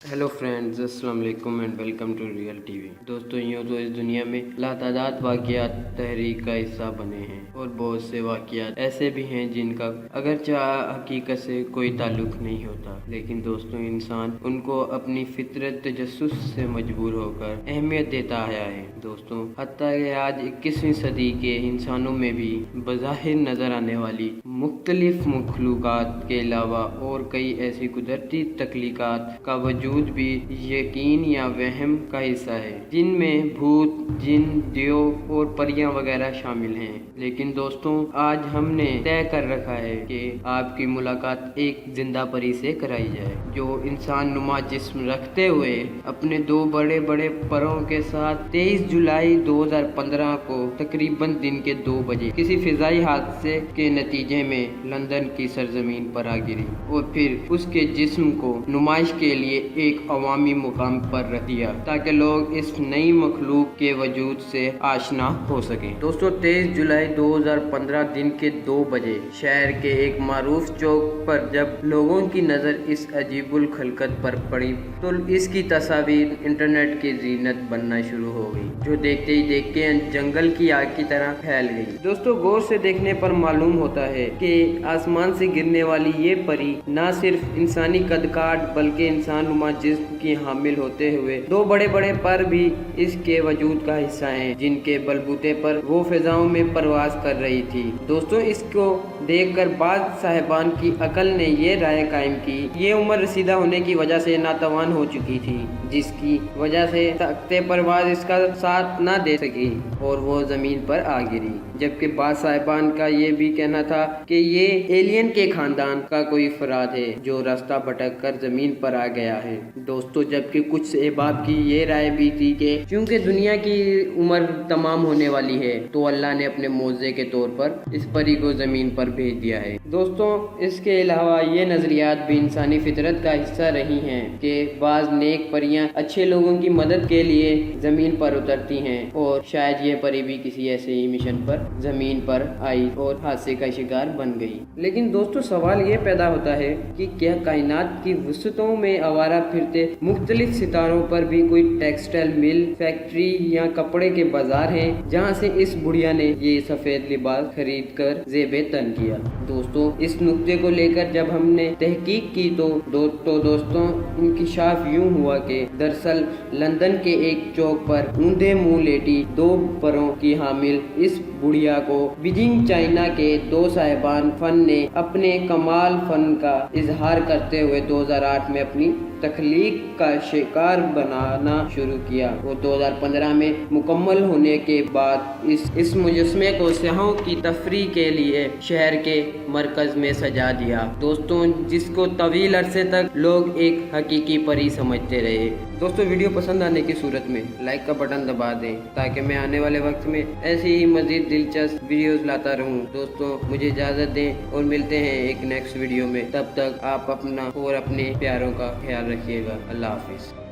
Hello friends, अस्सलाम वालेकुम and welcome to Real TV. दोस्तों, यूँ तो इस दुनिया में लातादाद वाक़ियात तहरीक का हिस्सा बने हैं और बहुत से वाक़ियात ऐसे भी हैं जिनका अगरचे हकीकत से कोई ताल्लुक नहीं होता, लेकिन दोस्तों इंसान उनको अपनी फितरत तजस्सुस से मजबूर होकर अहमियत देता आया है। दोस्तों, हत्ता कि आज 21वीं सदी के इंसानों में भी बज़ाहिर नज़र आने वाली मुख्तलिफ मखलूक़ात के अलावा और कई ऐसी कुदरती तख्लीक़ात का वजूद भी यकीन या वहम का हिस्सा है, जिनमें भूत, जिन, देव और परियां वगैरह शामिल हैं। लेकिन दोस्तों, आज हमने तय कर रखा है कि आपकी मुलाकात एक जिंदा परी से कराई जाए, जो इंसान नुमा जिस्म रखते हुए अपने दो बड़े बड़े परों के साथ 23 जुलाई 2015 को तकरीबन दिन के 2 बजे किसी फिजाई हादसे के नतीजे में लंदन की सरजमीन पर आ गिरी और फिर उसके जिस्म को नुमाइश के लिए एक अवामी मुकाम पर रख दिया, ताकि लोग इस नई मखलूक के वजूद से आशना हो सकें। दोस्तों, 23 जुलाई 2015 दिन के 2 बजे शहर के एक मारूफ चौक पर जब लोगों की नज़र इस अजीबुल खलकत पर पड़ी तो इसकी तस्वीर इंटरनेट की जीनत बनना शुरू हो गई, जो देखते ही देखते जंगल की आग की तरह फैल गई। दोस्तों, गौर से देखने पर मालूम होता है कि आसमान से गिरने वाली ये परी न सिर्फ इंसानी कदकाठ बल्कि इंसान नुमा जिस्म की हामिल होते हुए दो बड़े बड़े पर भी इसके वजूद का हिस्सा हैं, जिनके बलबूते पर वो फिजाओं में परवाज कर रही थी। दोस्तों, इसको देखकर बाज साहिबान की अकल ने ये राय कायम की, ये उम्र रसीदा होने की वजह से नातवान हो चुकी थी, जिसकी वजह से तख्ते परवाज इसका साथ न दे सकी और वो जमीन पर आ गिरी। जबकि बाज साहिबान का ये भी कहना था कि ये एलियन के खानदान का कोई फराद है जो रास्ता भटक कर जमीन पर आ गया है। दोस्तों, जबकि कुछ अहबाब की ये राय भी थी कि क्योंकि दुनिया की उम्र तमाम होने वाली है तो अल्लाह ने अपने मौजे के तौर पर इस परी को जमीन पर भेज दिया है। दोस्तों, इसके अलावा ये नजरियात भी इंसानी फितरत का हिस्सा रही हैं कि बाज नेक परियां अच्छे लोगों की मदद के लिए जमीन पर उतरती हैं और शायद ये परी भी किसी ऐसे ही मिशन पर जमीन पर आई और हादसे का शिकार बन गई। लेकिन दोस्तों, सवाल ये पैदा होता है कि क्या कायनात की वसतों में आवारा फिरते मुख्तलिफ सितारों पर भी कोई टेक्सटाइल मिल, फैक्ट्री या कपड़े के बाजार हैं जहां से इस बुढ़िया ने ये सफेद लिबास खरीद कर जेबे तन किया। दोस्तों, इस नुक्ते को लेकर जब हमने तहकीक की तो दोस्तों इंकिशाफ यूं हुआ कि दरअसल लंदन के एक चौक पर ऊंधे मुंह लेटी 2 परों की हामिल इस बुढ़िया को बीजिंग चाइना के 2 साहिबान फन ने अपने कमाल फन का इजहार करते हुए 2008 में अपनी तख्लीक का शिकार बनाना शुरू किया और 2015 में मुकम्मल होने के बाद इस मुजस्मे को सयाहों की तफरीह के लिए शहर के मरकज में सजा दिया। दोस्तों, जिसको तवील अरसे तक लोग एक हकीकी परी समझते रहे। दोस्तों, वीडियो पसंद आने की सूरत में लाइक का बटन दबा दें ताकि मैं आने वाले वक्त में ऐसी ही मजीद दिलचस्प वीडियोस लाता रहूं। दोस्तों, मुझे इजाज़त दें और मिलते हैं एक नेक्स्ट वीडियो में। तब तक आप अपना और अपने प्यारों का ख्याल रखिएगा। अल्लाह हाफिज़।